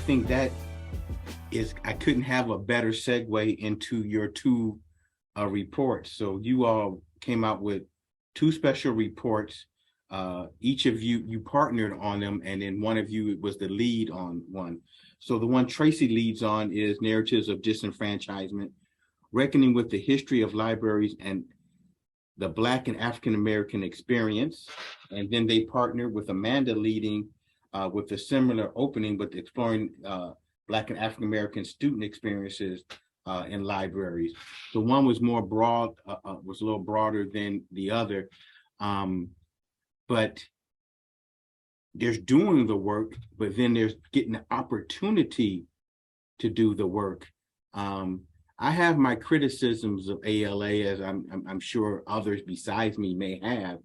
think that I couldn't have a better segue into your two reports. So you all came out with two special reports. Each of you partnered on them, and then one of you was the lead on one. So the one Tracey leads on is Narratives of Disenfranchisement, Reckoning with the History of Libraries and the Black and African American Experience. And then they partnered with Amanda leading with a similar opening, but exploring Black and African American student experiences in libraries. So one was more broad, was a little broader than the other, but there's doing the work, but then there's getting the opportunity to do the work. I have my criticisms of ALA, as I'm sure others besides me may have,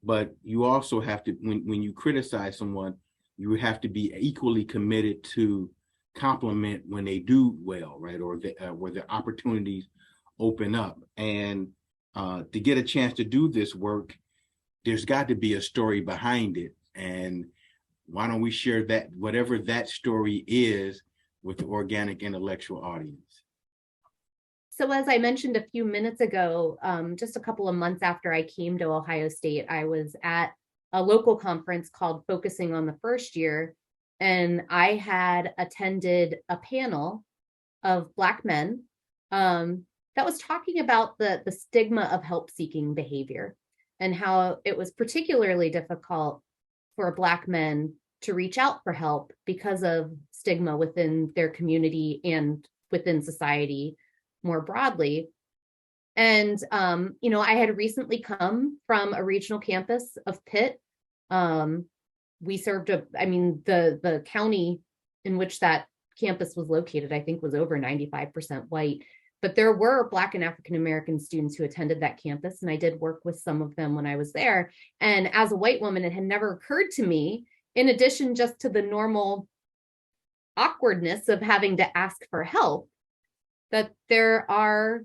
but you also have to, when you criticize someone, you have to be equally committed to compliment when they do well, right? Or where the opportunities open up. And to get a chance to do this work, there's got to be a story behind it. And why don't we share that, whatever that story is, with the organic intellectual audience? So as I mentioned a few minutes ago, just a couple of months after I came to Ohio State, I was at a local conference called Focusing on the First Year, and I had attended a panel of Black men that was talking about the stigma of help-seeking behavior and how it was particularly difficult for Black men to reach out for help because of stigma within their community and within society more broadly. And, I had recently come from a regional campus of Pitt. We served the county in which that campus was located, I think, was over 95% white. But there were Black and African American students who attended that campus, and I did work with some of them when I was there. And as a white woman, it had never occurred to me, in addition just to the normal awkwardness of having to ask for help, that there are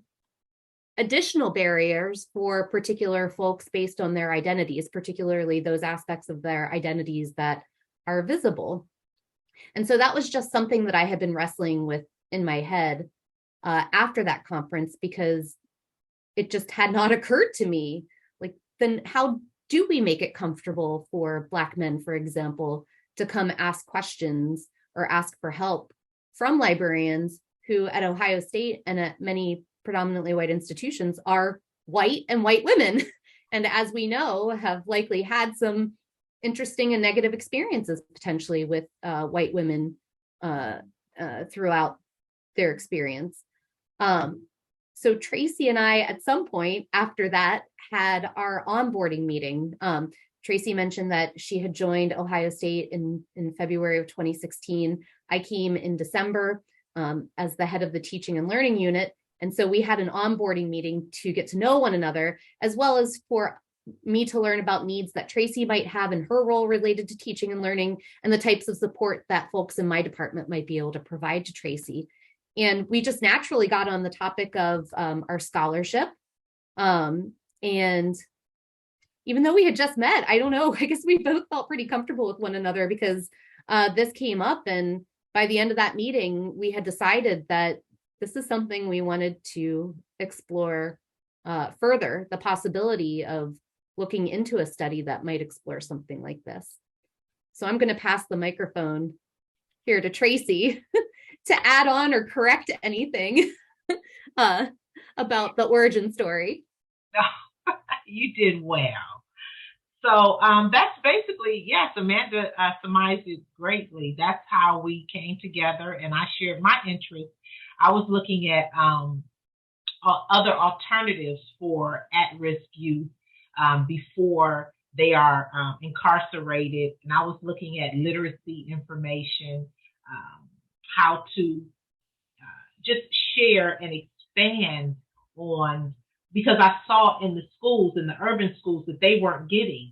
additional barriers for particular folks based on their identities, particularly those aspects of their identities that are visible. And so that was just something that I had been wrestling with in my head after that conference, because it just had not occurred to me, like, then how do we make it comfortable for Black men, for example, to come ask questions or ask for help from librarians who at Ohio State and at many predominantly white institutions are white and white women, and as we know, have likely had some interesting and negative experiences potentially with white women throughout their experience. So Tracey and I, at some point after that, had our onboarding meeting. Tracey mentioned that she had joined Ohio State in February of 2016. I came in December as the head of the teaching and learning unit. And so we had an onboarding meeting to get to know one another, as well as for me to learn about needs that Tracey might have in her role related to teaching and learning, and the types of support that folks in my department might be able to provide to Tracey. And we just naturally got on the topic of our scholarship. And even though we had just met, I don't know, I guess we both felt pretty comfortable with one another, because this came up. And by the end of that meeting, we had decided that this is something we wanted to explore further, the possibility of looking into a study that might explore something like this. So I'm going to pass the microphone here to Tracey to add on or correct anything about the origin story. No, you did well. So that's basically, yes, Amanda surmised it greatly. That's how we came together, and I shared my interest. I was looking at other alternatives for at-risk youth before they are incarcerated, and I was looking at literacy information, how to just share and expand on, because I saw in the schools, in the urban schools, that they weren't getting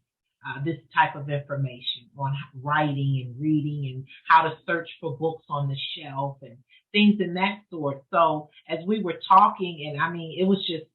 this type of information on writing and reading and how to search for books on the shelf and things in that sort. So as we were talking, and I mean, it was just,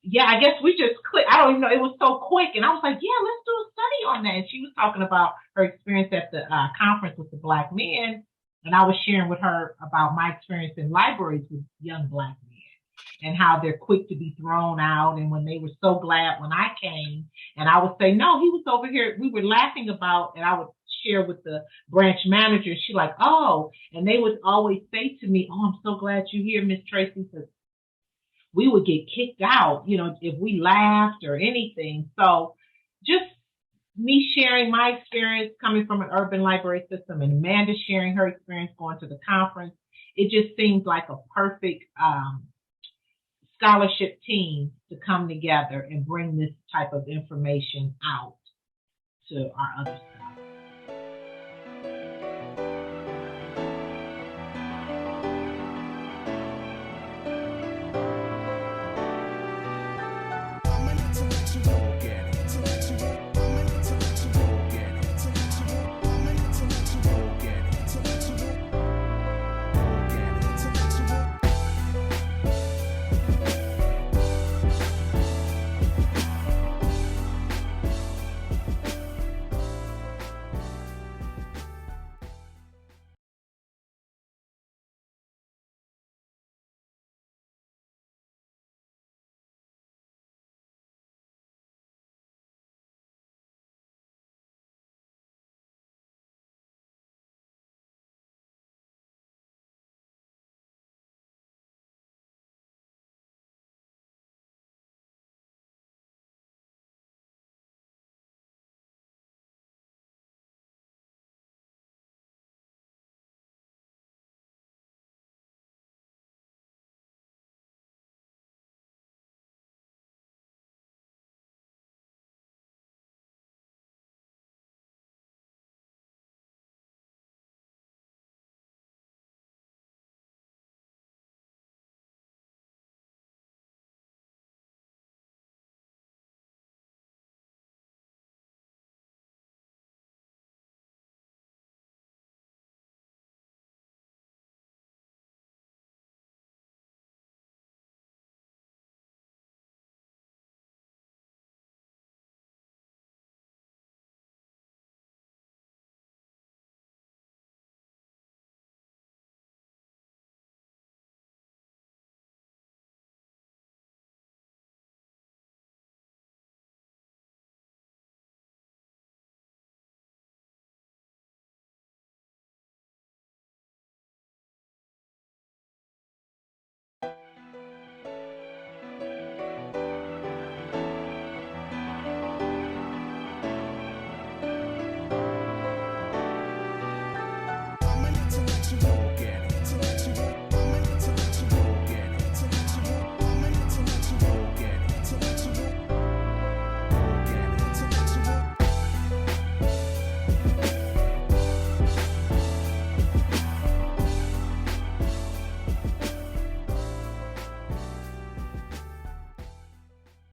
yeah, I guess we just clicked. I don't even know, it was so quick. And I was like, yeah, let's do a study on that. And she was talking about her experience at the conference with the Black men. And I was sharing with her about my experience in libraries with young Black men and how they're quick to be thrown out. And when they were so glad when I came, and I would say, no, he was over here. We were laughing about, and I would share with the branch manager. She like, oh, and they would always say to me, oh, I'm so glad you're here, Miss Tracey, because we would get kicked out, if we laughed or anything. So just me sharing my experience coming from an urban library system and Amanda sharing her experience going to the conference, it just seems like a perfect scholarship team to come together and bring this type of information out to our other